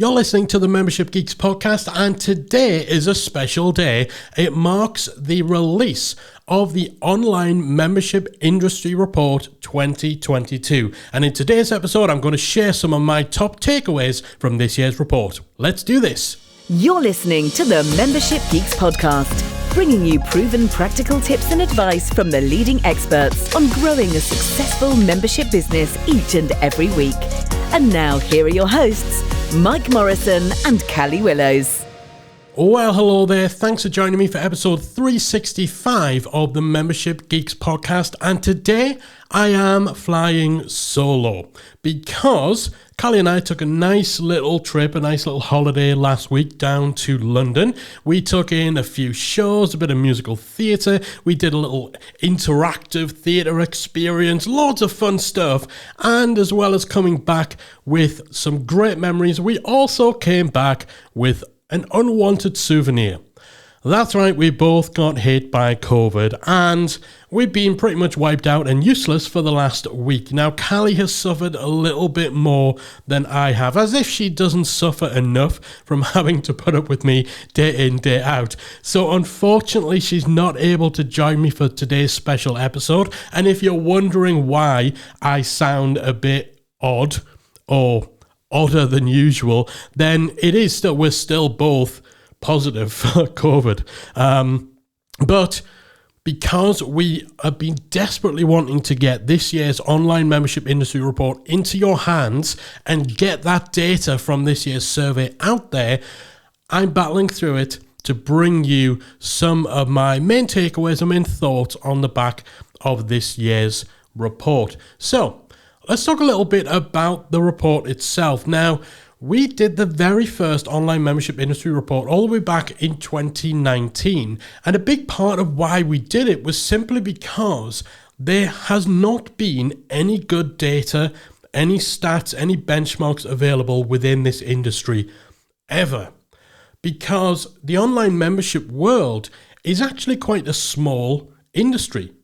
You're listening to the Membership Geeks podcast, and today is a special day. It marks the release of the Online Membership Industry Report 2022. And in today's episode, I'm going to share some of my top takeaways from this year's report. Let's do this. You're listening to the Membership Geeks podcast, bringing you proven practical tips and advice from the leading experts on growing a successful membership business each and every week. And now, here are your hosts, Mike Morrison and Callie Willows. Well, hello there. Thanks for joining me for episode 365 of the Membership Geeks podcast. And today I am flying solo because Callie and I took a nice little trip, a nice little holiday last week down to London. We took in a few shows, a bit of musical theatre. We did a little interactive theatre experience, lots of fun stuff. And as well as coming back with some great memories, we also came back with an unwanted souvenir. That's right, we both got hit by COVID and we've been pretty much wiped out and useless for the last week. Now, Callie has suffered a little bit more than I have, as if she doesn't suffer enough from having to put up with me day in, day out. So unfortunately, she's not able to join me for today's special episode. And if you're wondering why I sound a bit odd or odder than usual, then it is still, we're still both positive for COVID. But because we have been desperately wanting to get this year's Online Membership Industry Report into your hands and get that data from this year's survey out there, I'm battling through it to bring you some of my main takeaways and main thoughts on the back of this year's report. So, let's talk a little bit about the report itself. Now, we did the very first Online Membership Industry Report all the way back in 2019. And a big part of why we did it was simply because there has not been any good data, any stats, any benchmarks available within this industry ever. Because the online membership world is actually quite a small industry.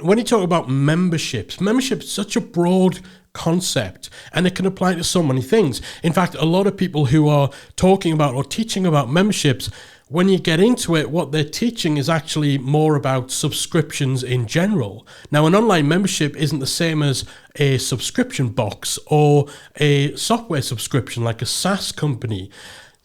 When you talk about membership is such a broad concept and it can apply to so many things. In fact, a lot of people who are talking about or teaching about memberships, when you get into it, what they're teaching is actually more about subscriptions in general. Now, an online membership isn't the same as a subscription box or a software subscription like a SaaS company.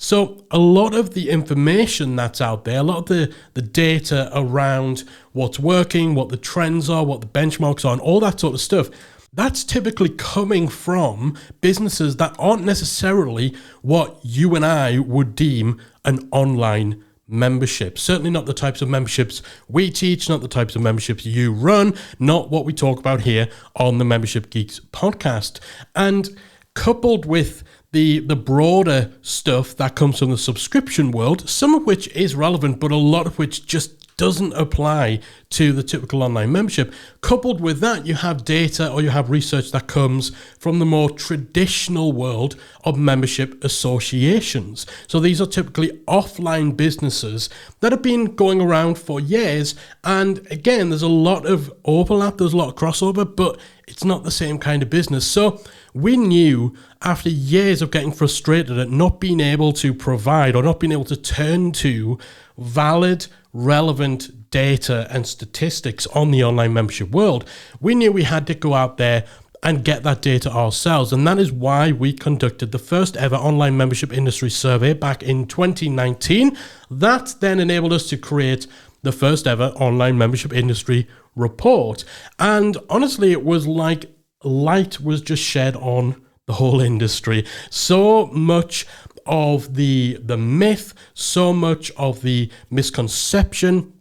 So a lot of the information that's out there, a lot of the data around what's working, what the trends are, what the benchmarks are, and all that sort of stuff, that's typically coming from businesses that aren't necessarily what you and I would deem an online membership. Certainly not the types of memberships we teach, not the types of memberships you run, not what we talk about here on the Membership Geeks podcast. And coupled with the broader stuff that comes from the subscription world, some of which is relevant, but a lot of which just doesn't apply to the typical online membership. Coupled with that, you have data or you have research that comes from the more traditional world of membership associations. So these are typically offline businesses that have been going around for years. And again, there's a lot of overlap, there's a lot of crossover, but it's not the same kind of business. So we knew after years of getting frustrated at not being able to provide or not being able to turn to valid, relevant data and statistics on the online membership world, we knew we had to go out there and get that data ourselves. And that is why we conducted the first ever online membership industry survey back in 2019. That then enabled us to create the first ever online membership industry report. And honestly, it was like light was just shed on the whole industry. So much of the myth, so much of the misconception,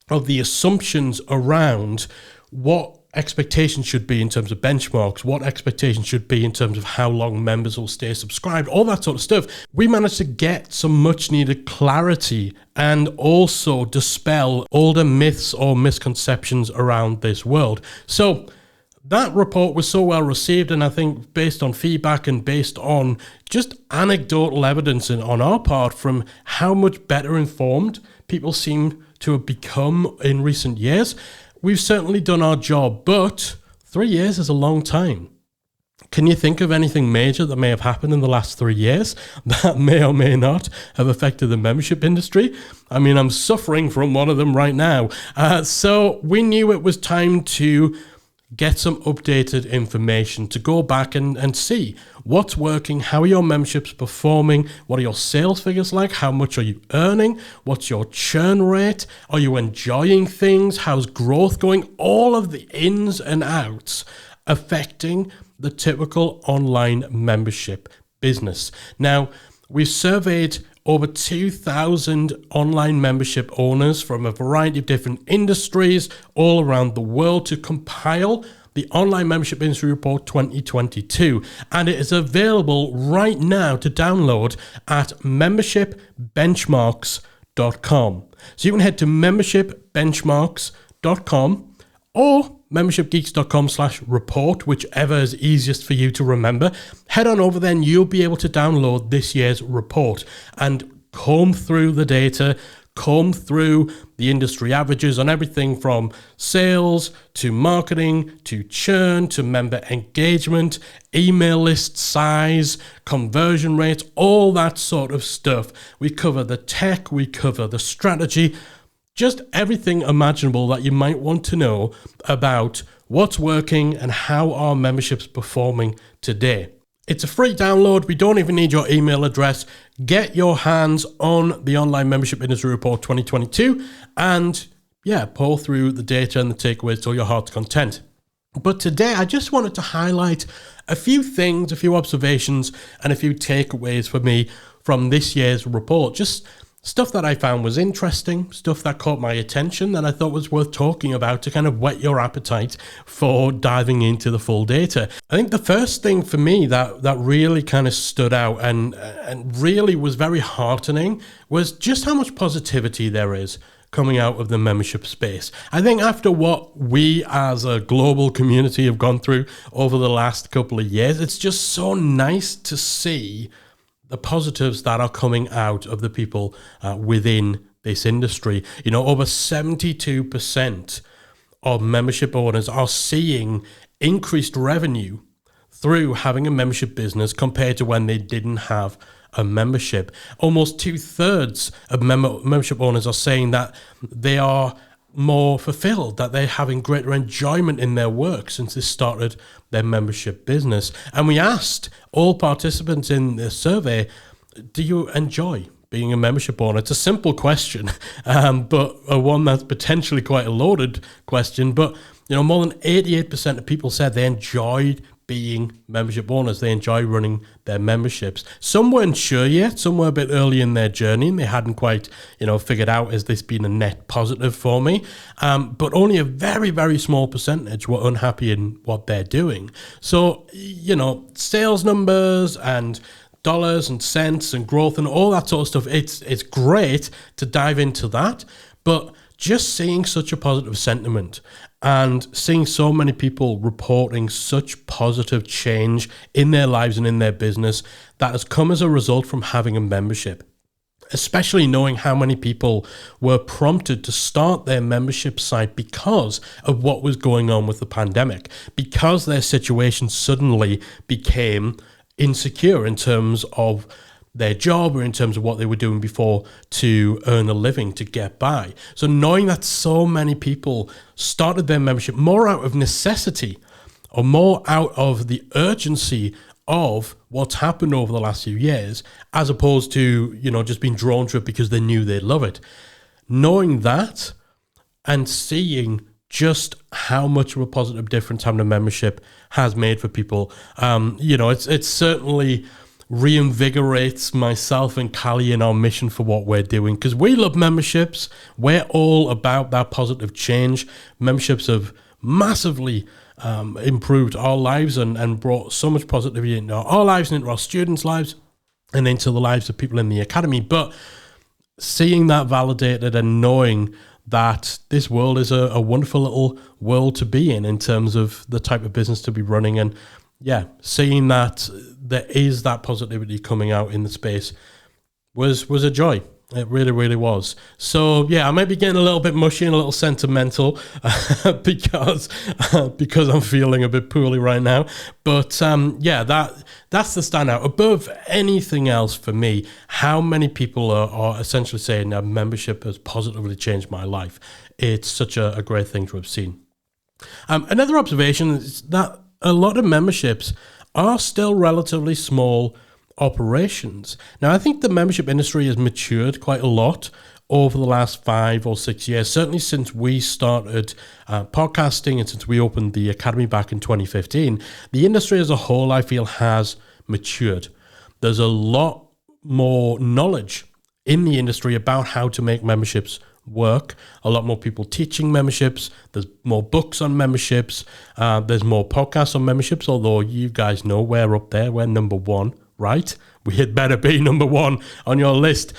of the assumptions around what expectations should be in terms of benchmarks, what expectations should be in terms of how long members will stay subscribed, all that sort of stuff. We managed to get some much needed clarity and also dispel older myths or misconceptions around this world. So that report was so well received, and I think based on feedback and based on just anecdotal evidence on our part from how much better informed people seem to have become in recent years, we've certainly done our job. But 3 years is a long time. Can you think of anything major that may have happened in the last 3 years that may or may not have affected the membership industry? I mean, I'm suffering from one of them right now. So we knew it was time to get some updated information, to go back and see what's working, how are your memberships performing, what are your sales figures like, how much are you earning, what's your churn rate, are you enjoying things, how's growth going, all of the ins and outs affecting the typical online membership business. Now, we've surveyed over 2,000 online membership owners from a variety of different industries all around the world to compile the Online Membership Industry Report 2022. And it is available right now to download at membershipbenchmarks.com. So you can head to membershipbenchmarks.com or membershipgeeks.com/report, whichever is easiest for you to remember. Head on over then, you'll be able to download this year's report and comb through the data, comb through the industry averages on everything from sales to marketing to churn to member engagement, email list size, conversion rates, all that sort of stuff. We cover the tech, we cover the strategy, just everything imaginable that you might want to know about what's working and how our membership's performing today. It's a free download. We don't even need your email address. Get your hands on the Online Membership Industry Report 2022 and pour through the data and the takeaways to your heart's content. But today I just wanted to highlight a few things, a few observations and a few takeaways for me from this year's report. Just stuff that I found was interesting, stuff that caught my attention that I thought was worth talking about to kind of whet your appetite for diving into the full data. I think the first thing for me that really kind of stood out and really was very heartening was just how much positivity there is coming out of the membership space. I think after what we as a global community have gone through over the last couple of years, it's just so nice to see the positives that are coming out of the people within this industry. You know, over 72% of membership owners are seeing increased revenue through having a membership business compared to when they didn't have a membership. Almost 2/3 of membership owners are saying that they are more fulfilled, that they're having greater enjoyment in their work since they started their membership business. And we asked all participants in the survey, do you enjoy being a membership owner? It's a simple question, but one that's potentially quite a loaded question. But you know, more than 88% of people said they enjoyed being membership owners. They enjoy running their memberships. Some weren't sure yet. Some were a bit early in their journey and they hadn't quite, figured out, has this been a net positive for me? But only a very, very small percentage were unhappy in what they're doing. So, sales numbers and dollars and cents and growth and all that sort of stuff, it's great to dive into that. But just seeing such a positive sentiment and seeing so many people reporting such positive change in their lives and in their business that has come as a result from having a membership, especially knowing how many people were prompted to start their membership site because of what was going on with the pandemic, because their situation suddenly became insecure in terms of their job or in terms of what they were doing before to earn a living, to get by. So knowing that so many people started their membership more out of necessity or more out of the urgency of what's happened over the last few years, as opposed to, just being drawn to it because they knew they'd love it. Knowing that and seeing just how much of a positive difference having a membership has made for people, it's certainly reinvigorates myself and Callie in our mission for what we're doing, because we love memberships. We're all about that positive change. Memberships have massively improved our lives and brought so much positivity into our lives and into our students' lives and into the lives of people in the academy. But seeing that validated and knowing that this world is a wonderful little world to be in terms of the type of business to be running, and seeing that there is that positivity coming out in the space was a joy. It really, really was. So yeah, I might be getting a little bit mushy and a little sentimental because I'm feeling a bit poorly right now. But yeah, that's the standout. Above anything else for me, how many people are essentially saying that membership has positively changed my life. It's such a great thing to have seen. Another observation is that a lot of memberships are still relatively small operations. Now, I think the membership industry has matured quite a lot over the last 5 or 6 years, certainly since we started podcasting and since we opened the Academy back in 2015. The industry as a whole, I feel, has matured. There's a lot more knowledge in the industry about how to make memberships work. A lot more people teaching memberships. There's more books on memberships. There's more podcasts on memberships, although you guys know we're up there. We're number 1, right? We had better be number 1 on your list.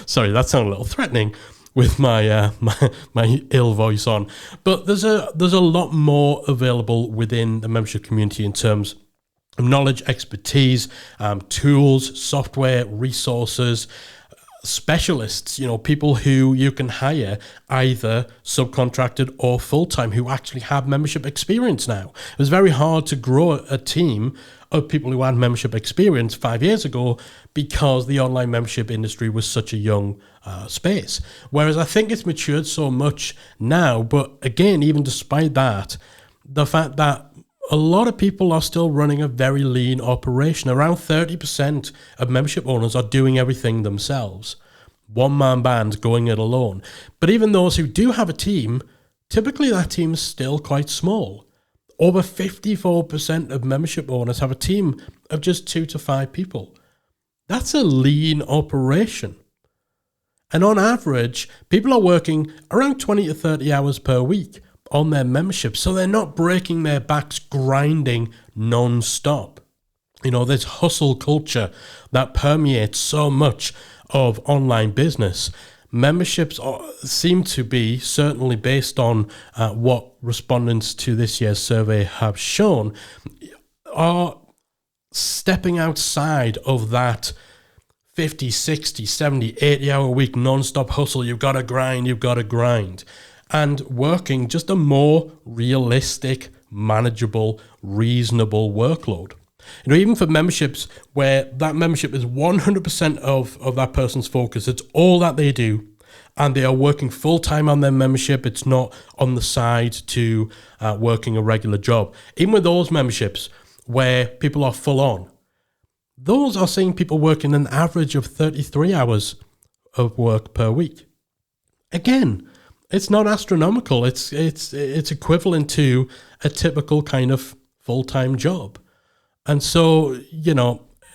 Sorry, that sounded a little threatening with my my ill voice on. But there's a lot more available within the membership community in terms of knowledge, expertise, tools, software, resources, specialists, people who you can hire either subcontracted or full-time who actually have membership experience now. It was very hard to grow a team of people who had membership experience 5 years ago because the online membership industry was such a young space. Whereas I think it's matured so much now, but again, even despite that, the fact that a lot of people are still running a very lean operation. Around 30% of membership owners are doing everything themselves. One-man band going it alone. But even those who do have a team, typically that team is still quite small. Over 54% of membership owners have a team of just 2 to 5 people. That's a lean operation. And on average, people are working around 20 to 30 hours per week on their membership, so they're not breaking their backs grinding non-stop. This hustle culture that permeates so much of online business. Memberships seem to be, certainly based on what respondents to this year's survey have shown, are stepping outside of that 50, 60, 70, 80-hour week non-stop hustle. You've got to grind. And working just a more realistic, manageable, reasonable workload. Even for memberships where that membership is 100% of that person's focus, it's all that they do, and they are working full-time on their membership. It's not on the side to working a regular job. Even with those memberships where people are full on, those are seeing people working an average of 33 hours of work per week. Again, it's not astronomical. It's equivalent to a typical kind of full-time job. And so,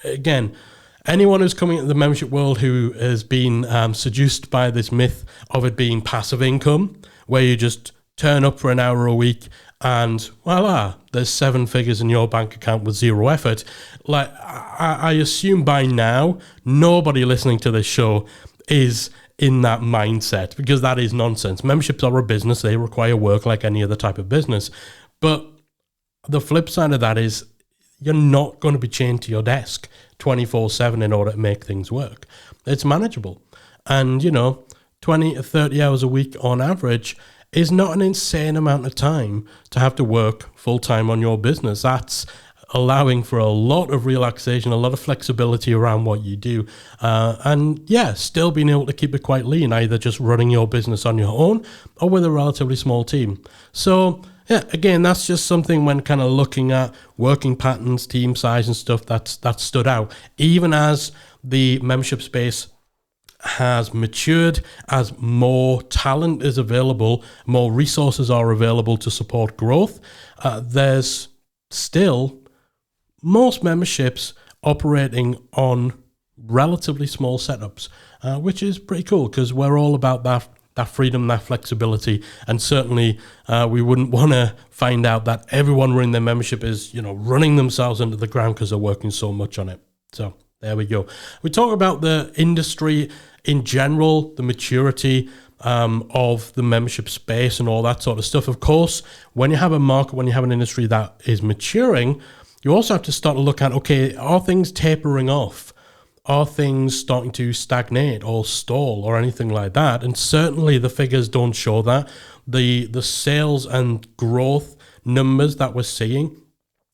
again, anyone who's coming into the membership world who has been seduced by this myth of it being passive income, where you just turn up for an hour a week and voila, there's 7 figures in your bank account with zero effort. Like, I assume by now, nobody listening to this show is in that mindset, because that is nonsense. Memberships are a business. They require work like any other type of business. But the flip side of that is you're not going to be chained to your desk 24/7 in order to make things work. It's manageable. And, 20 to 30 hours a week on average is not an insane amount of time to have to work full-time on your business. That's allowing for a lot of relaxation, a lot of flexibility around what you do. And still being able to keep it quite lean, either just running your business on your own or with a relatively small team. So, again, that's just something when kind of looking at working patterns, team size and stuff that stood out. Even as the membership space has matured, as more talent is available, more resources are available to support growth, there's still most memberships operating on relatively small setups, which is pretty cool because we're all about that freedom, that flexibility, and certainly we wouldn't want to find out that everyone running their membership is, running themselves into the ground because they're working so much on it. So there we go. We talk about the industry in general, the maturity of the membership space and all that sort of stuff. Of course, when you have a market, when you have an industry that is maturing, you also have to start to look at, okay, are things tapering off? are things starting to stagnate or stall or anything like that? And certainly the figures don't show that. The sales and growth numbers that we're seeing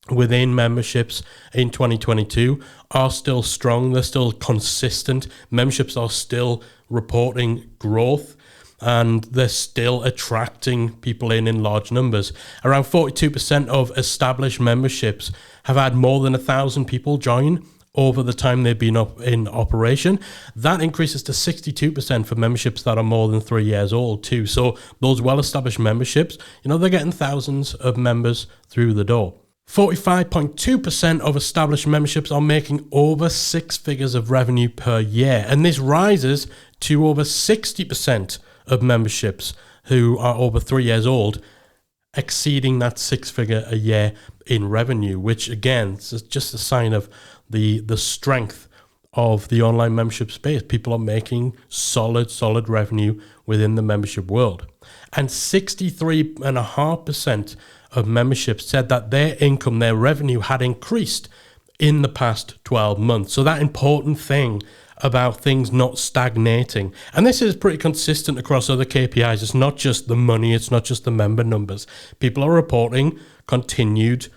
within memberships in 2022 are still strong. They're still consistent. Memberships are still reporting growth, and they're still attracting people in large numbers. Around 42% of established memberships have had more than 1,000 people join over the time they've been in operation. That increases to 62% for memberships that are more than 3 years old too. So those well-established memberships, they're getting thousands of members through the door. 45.2% of established memberships are making over 6 figures of revenue per year. And this rises to over 60% of memberships who are over 3 years old, exceeding that 6 figure a year in revenue, which again is just a sign of the strength of the online membership space. People are making solid revenue within the membership world. And 63.5% of memberships said that their income, their revenue had increased in the past 12 months. So that important thing about things not stagnating. And this is pretty consistent across other KPIs. It's not just the money, it's not just the member numbers. People are reporting continued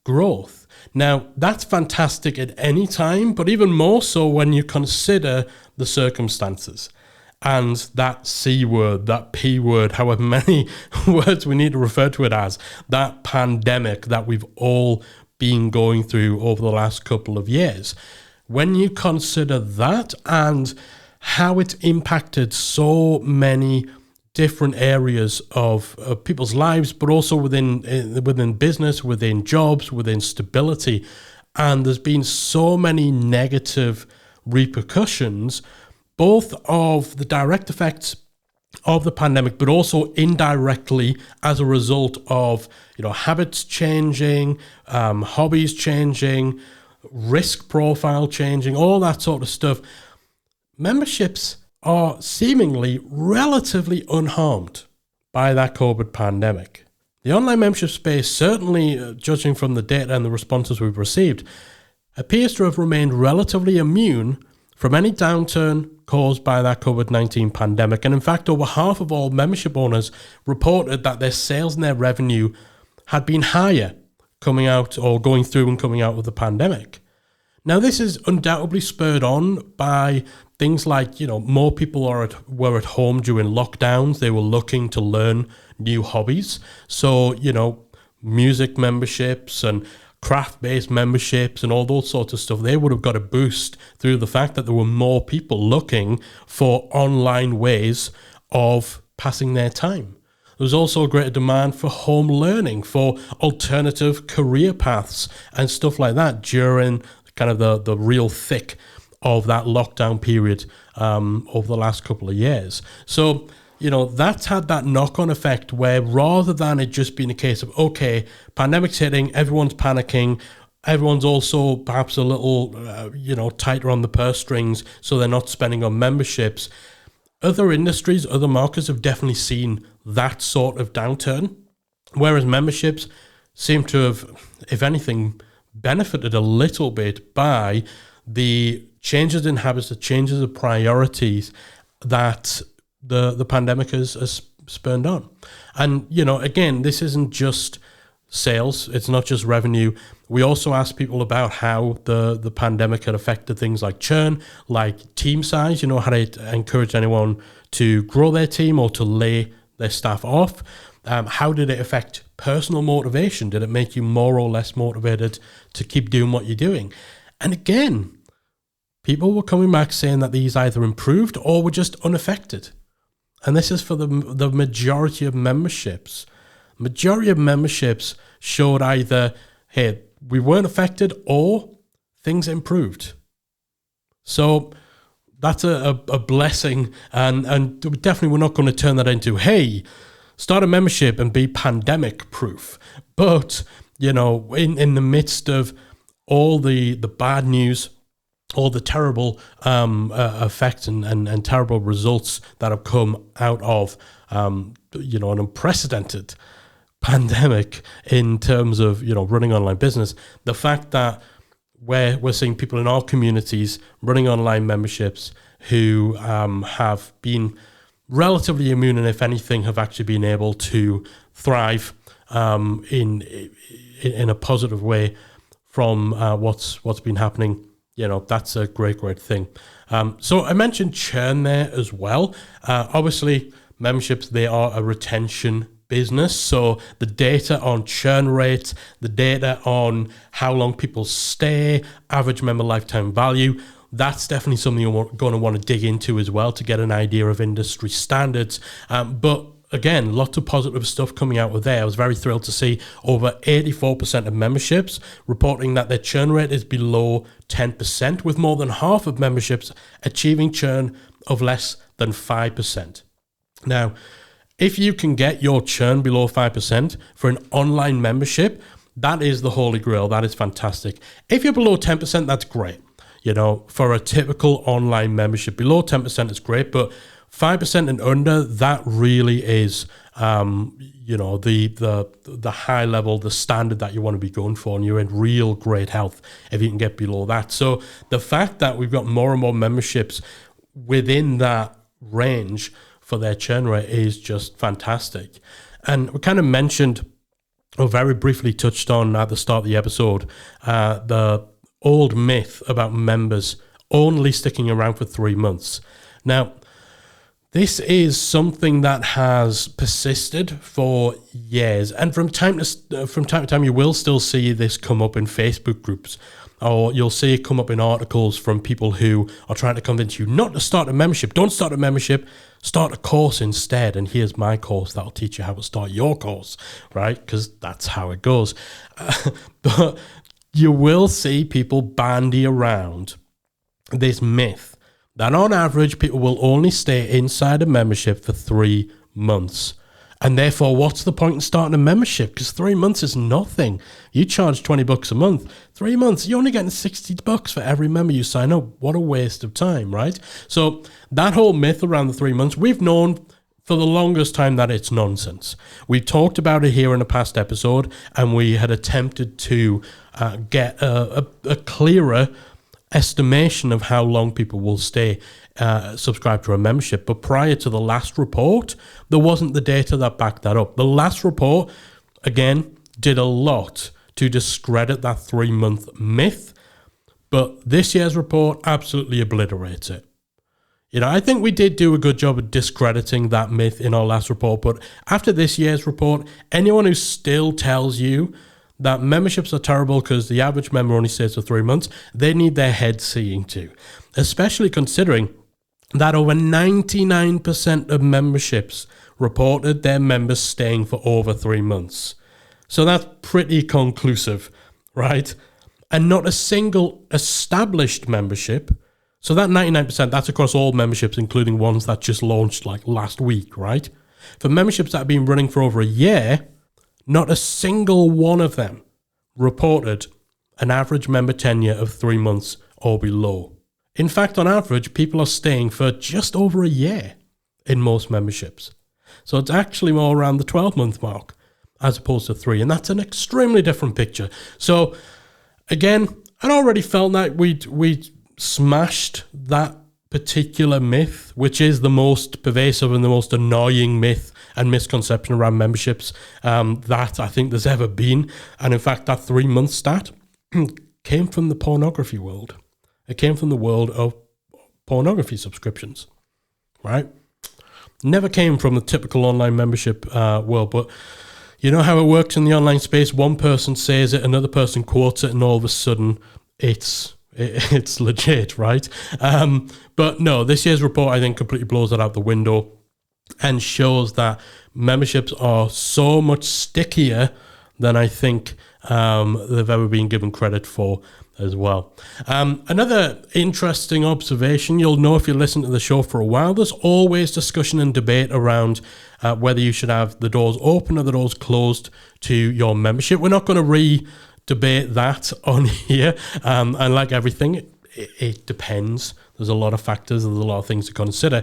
growth. Now, that's fantastic at any time, but even more so when you consider the circumstances. And that C word, that P word, however many words we need to refer to it as, that pandemic that we've all been going through over the last couple of years. When you consider that and how it's impacted so many different areas of people's lives, but also within business, within jobs, within stability, and there's been so many negative repercussions, both of the direct effects of the pandemic, but also indirectly as a result of habits changing, hobbies changing, risk profile changing, all that sort of stuff. Memberships are seemingly relatively unharmed by that COVID pandemic. The online membership space, certainly judging from the data and the responses we've received, appears to have remained relatively immune from any downturn caused by that COVID-19 pandemic. And in fact, over half of all membership owners reported that their sales and their revenue had been higher coming out or going through and coming out of the pandemic. Now, this is undoubtedly spurred on by things like, more people were at home during lockdowns. They were looking to learn new hobbies. So, music memberships and craft-based memberships and all those sorts of stuff, they would have got a boost through the fact that there were more people looking for online ways of passing their time. There was also a greater demand for home learning, for alternative career paths and stuff like that during kind of the real thick of that lockdown period over the last couple of years. So, that's had that knock-on effect where rather than it just being a case of, okay, pandemic's hitting, everyone's panicking, everyone's also perhaps a little, tighter on the purse strings, so they're not spending on memberships. Other industries, other markets have definitely seen that sort of downturn, whereas memberships seem to have, if anything, benefited a little bit by the changes in habits, the changes of priorities that the pandemic has spurned on. And, again, this isn't just sales, it's not just revenue. We also asked people about how the pandemic had affected things like churn, like team size, had it encouraged anyone to grow their team or to lay their staff off. How did it affect personal motivation? Did it make you more or less motivated to keep doing what you're doing? And again, people were coming back saying that these either improved or were just unaffected. And this is for the majority of memberships. Majority of memberships showed either, hey, we weren't affected or things improved. So that's a blessing. And definitely we're not going to turn that into, hey, start a membership and be pandemic proof. But, in the midst of all the bad news, all the terrible effects and terrible results that have come out of, an unprecedented pandemic in terms of, running online business, the fact that where we're seeing people in our communities running online memberships who have been relatively immune, and if anything, have actually been able to thrive in a positive way from what's been happening. That's a great thing. So I mentioned churn there as well. Obviously, memberships, they are a retention business. So the data on churn rates, the data on how long people stay, average member lifetime value, that's definitely something you're going to want to dig into as well to get an idea of industry standards. But again, lots of positive stuff coming out of there. I was very thrilled to see over 84% of memberships reporting that their churn rate is below 10%, with more than half of memberships achieving churn of less than 5%. Now, if you can get your churn below 5% for an online membership, that is the holy grail. That is fantastic. If you're below 10%, that's great. For a typical online membership, below 10% is great, but 5% and under, that really is, the high level, the standard that you want to be going for, and you're in real great health if you can get below that. So the fact that we've got more and more memberships within that range for their churn rate is just fantastic. And we kind of mentioned, or very briefly touched on at the start of the episode, the old myth about members only sticking around for 3 months. Now, this is something that has persisted for years, and from time to time you will still see this come up in Facebook groups, or you'll see it come up in articles from people who are trying to convince you not to start a membership. Don't start a membership, start a course instead, and here's my course that'll teach you how to start your course, right? Because that's how it goes. But you will see people bandy around this myth that on average people will only stay inside a membership for 3 months. And therefore, what's the point in starting a membership? Because 3 months is nothing. You charge $20 a month. 3 months, you're only getting $60 for every member you sign up. What a waste of time, right? So that whole myth around the 3 months, we've known for the longest time that it's nonsense. We talked about it here in a past episode, and we had attempted to get a clearer estimation of how long people will stay subscribed to a membership. But prior to the last report, there wasn't the data that backed that up. The last report, again, did a lot to discredit that 3-month myth, but this year's report absolutely obliterates it. I think we did do a good job of discrediting that myth in our last report, but after this year's report, anyone who still tells you that memberships are terrible because the average member only stays for 3 months, they need their head seeing to, especially considering that over 99% of memberships reported their members staying for over 3 months. So that's pretty conclusive, right? And not a single established membership. So that 99%, that's across all memberships, including ones that just launched like last week, right? For memberships that have been running for over a year, not a single one of them reported an average member tenure of 3 months or below. In fact, on average, people are staying for just over a year in most memberships. So it's actually more around the 12-month mark as opposed to 3. And that's an extremely different picture. So again, I'd already felt that we'd smashed that particular myth, which is the most pervasive and the most annoying myth and misconception around memberships that I think there's ever been. And in fact, that 3-month stat came from the pornography world. It came from the world of pornography subscriptions, right? Never came from the typical online membership world, but you know how it works in the online space. One person says it, another person quotes it, and all of a sudden it's legit, right? But no, this year's report, I think, completely blows that out the window and shows that memberships are so much stickier than I think they've ever been given credit for as well. Another interesting observation, you'll know if you listen to the show for a while, there's always discussion and debate around whether you should have the doors open or the doors closed to your membership. We're not going to debate that on here, and like everything, it depends. There's a lot of factors, there's a lot of things to consider,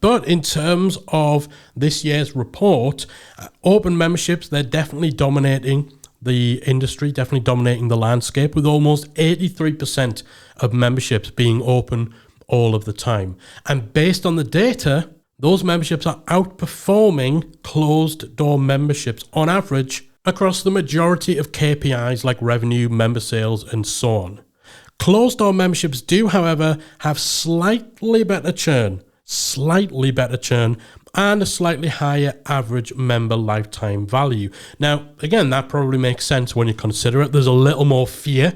but in terms of this year's report, open memberships, they're definitely dominating the industry, definitely dominating the landscape, with almost 83% of memberships being open all of the time. And based on the data, those memberships are outperforming closed door memberships on average across the majority of KPIs like revenue, member sales, and so on. Closed door memberships do, however, have slightly better churn, and a slightly higher average member lifetime value. Now, again, that probably makes sense when you consider it. There's a little more fear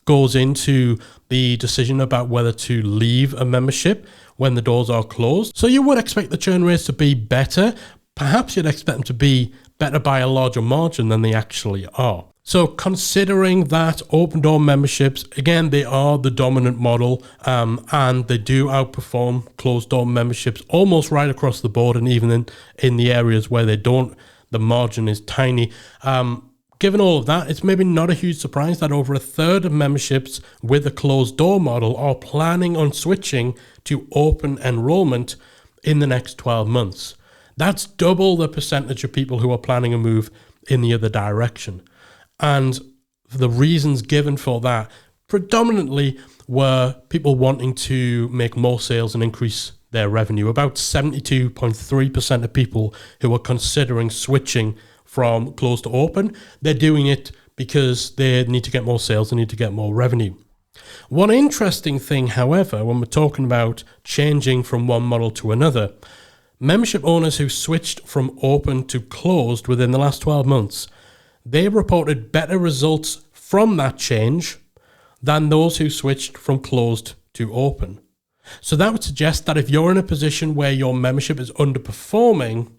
goes into the decision about whether to leave a membership when the doors are closed. So you would expect the churn rates to be better. Perhaps you'd expect them to be better by a larger margin than they actually are. So considering that open door memberships, again, they are the dominant model, and they do outperform closed door memberships almost right across the board, and even in the areas where they don't, the margin is tiny. Given all of that, it's maybe not a huge surprise that over a third of memberships with a closed door model are planning on switching to open enrollment in the next 12 months. That's double the percentage of people who are planning a move in the other direction. And the reasons given for that predominantly were people wanting to make more sales and increase their revenue. About 72.3% of people who are considering switching from closed to open, they're doing it because they need to get more sales, they need to get more revenue. One interesting thing, however, when we're talking about changing from one model to another, membership owners who switched from open to closed within the last 12 months, they reported better results from that change than those who switched from closed to open. So that would suggest that if you're in a position where your membership is underperforming,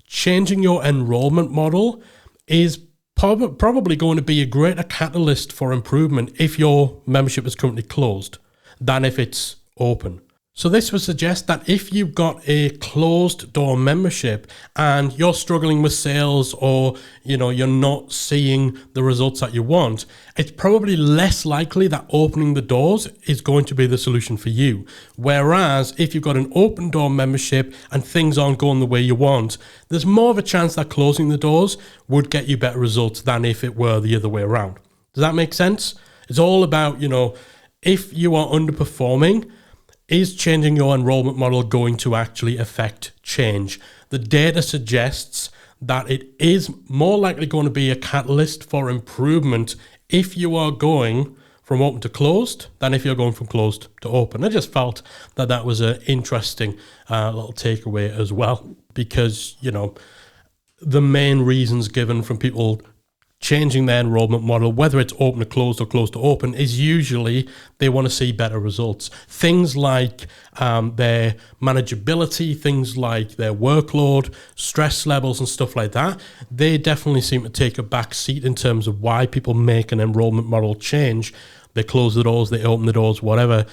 changing your enrollment model is probably going to be a greater catalyst for improvement if your membership is currently closed than if it's open. So this would suggest that if you've got a closed door membership and you're struggling with sales, or you're not seeing the results that you want, it's probably less likely that opening the doors is going to be the solution for you. Whereas if you've got an open door membership and things aren't going the way you want, there's more of a chance that closing the doors would get you better results than if it were the other way around. Does that make sense? It's all about, if you are underperforming, is changing your enrollment model going to actually affect change? The data suggests that it is more likely going to be a catalyst for improvement if you are going from open to closed than if you're going from closed to open. I just felt that was an interesting little takeaway as well, because, the main reasons given from people changing their enrollment model, whether it's open to closed or closed to open, is usually they want to see better results. Things like their manageability, things like their workload, stress levels and stuff like that, they definitely seem to take a back seat in terms of why people make an enrollment model change. They close the doors, they open the doors, whatever,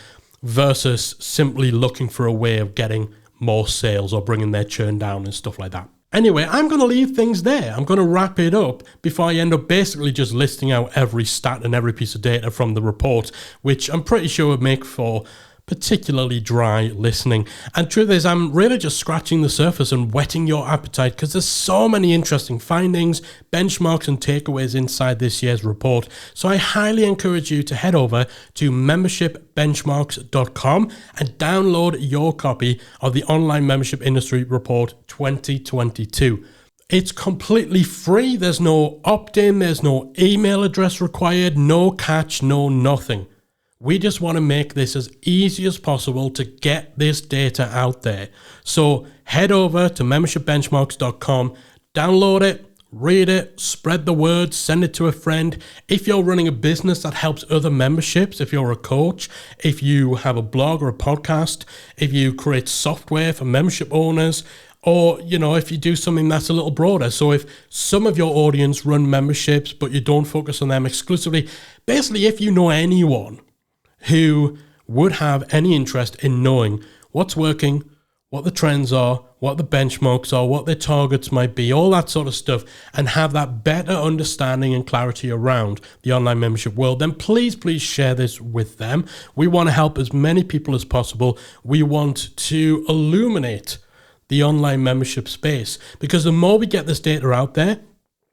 versus simply looking for a way of getting more sales or bringing their churn down and stuff like that. Anyway, I'm going to leave things there. I'm going to wrap it up before I end up basically just listing out every stat and every piece of data from the report, which I'm pretty sure would make for particularly dry listening. And truth is, I'm really just scratching the surface and whetting your appetite, because there's so many interesting findings, benchmarks and takeaways inside this year's report. So I highly encourage you to head over to membershipbenchmarks.com and download your copy of the Online Membership Industry Report 2022. It's completely free. There's no opt-in, there's no email address required, no catch, no nothing. We just want to make this as easy as possible to get this data out there. So head over to membershipbenchmarks.com, download it, read it, spread the word, send it to a friend. If you're running a business that helps other memberships, if you're a coach, if you have a blog or a podcast, if you create software for membership owners, or, if you do something that's a little broader. So if some of your audience run memberships, but you don't focus on them exclusively, basically if you know anyone who would have any interest in knowing what's working, what the trends are, what the benchmarks are, what their targets might be, all that sort of stuff, and have that better understanding and clarity around the online membership world, then please share this with them. We want to help as many people as possible. We want to illuminate the online membership space, because the more we get this data out there,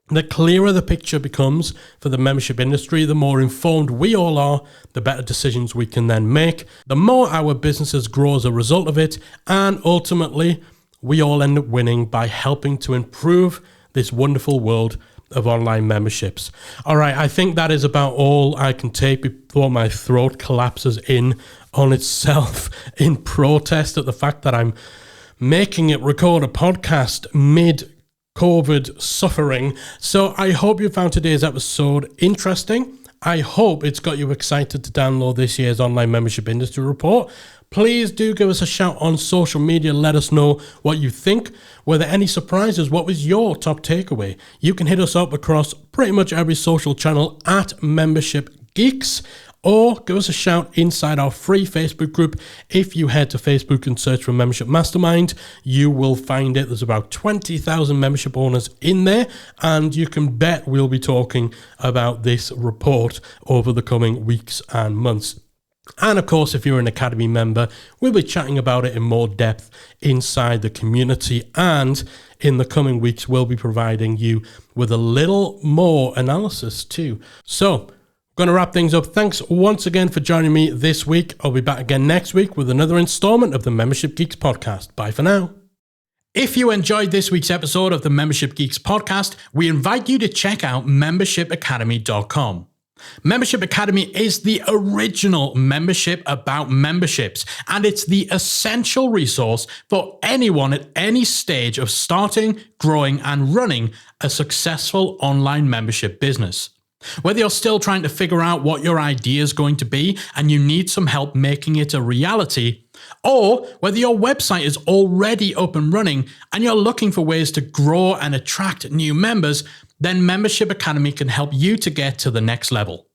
The clearer the picture becomes for the membership industry, the more informed we all are, the better decisions we can then make, the more our businesses grow as a result of it, and ultimately, we all end up winning by helping to improve this wonderful world of online memberships. All right, I think that is about all I can take before my throat collapses in on itself in protest at the fact that I'm making it record a podcast mid-COVID suffering. So I hope you found today's episode interesting. I hope it's got you excited to download this year's online membership industry report. Please do give us a shout on social media. Let us know what you think. Were there any surprises? What was your top takeaway? You can hit us up across pretty much every social channel at Membership Geeks, or give us a shout inside our free Facebook group. If you head to Facebook and search for Membership Mastermind, you will find it. There's about 20,000 membership owners in there, and you can bet we'll be talking about this report over the coming weeks and months. And of course, if you're an Academy member, we'll be chatting about it in more depth inside the community. And in the coming weeks, we'll be providing you with a little more analysis too. So, going to wrap things up. Thanks once again for joining me this week. I'll be back again next week with another installment of the Membership Geeks podcast. Bye for now. If you enjoyed this week's episode of the Membership Geeks podcast, we invite you to check out membershipacademy.com. Membership Academy is the original membership about memberships, and it's the essential resource for anyone at any stage of starting, growing, and running a successful online membership business. Whether you're still trying to figure out what your idea is going to be and you need some help making it a reality, or whether your website is already up and running and you're looking for ways to grow and attract new members, then Membership Academy can help you to get to the next level.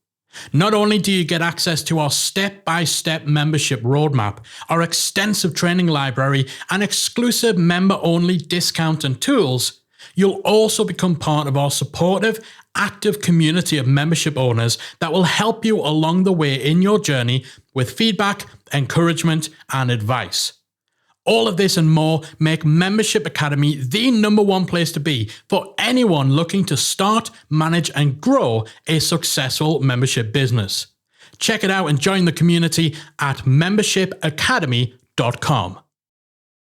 Not only do you get access to our step-by-step membership roadmap, our extensive training library, and exclusive member-only discount and tools, you'll also become part of our supportive, active community of membership owners that will help you along the way in your journey with feedback, encouragement, and advice. All of this and more make Membership Academy the #1 place to be for anyone looking to start, manage, and grow a successful membership business. Check it out and join the community at membershipacademy.com.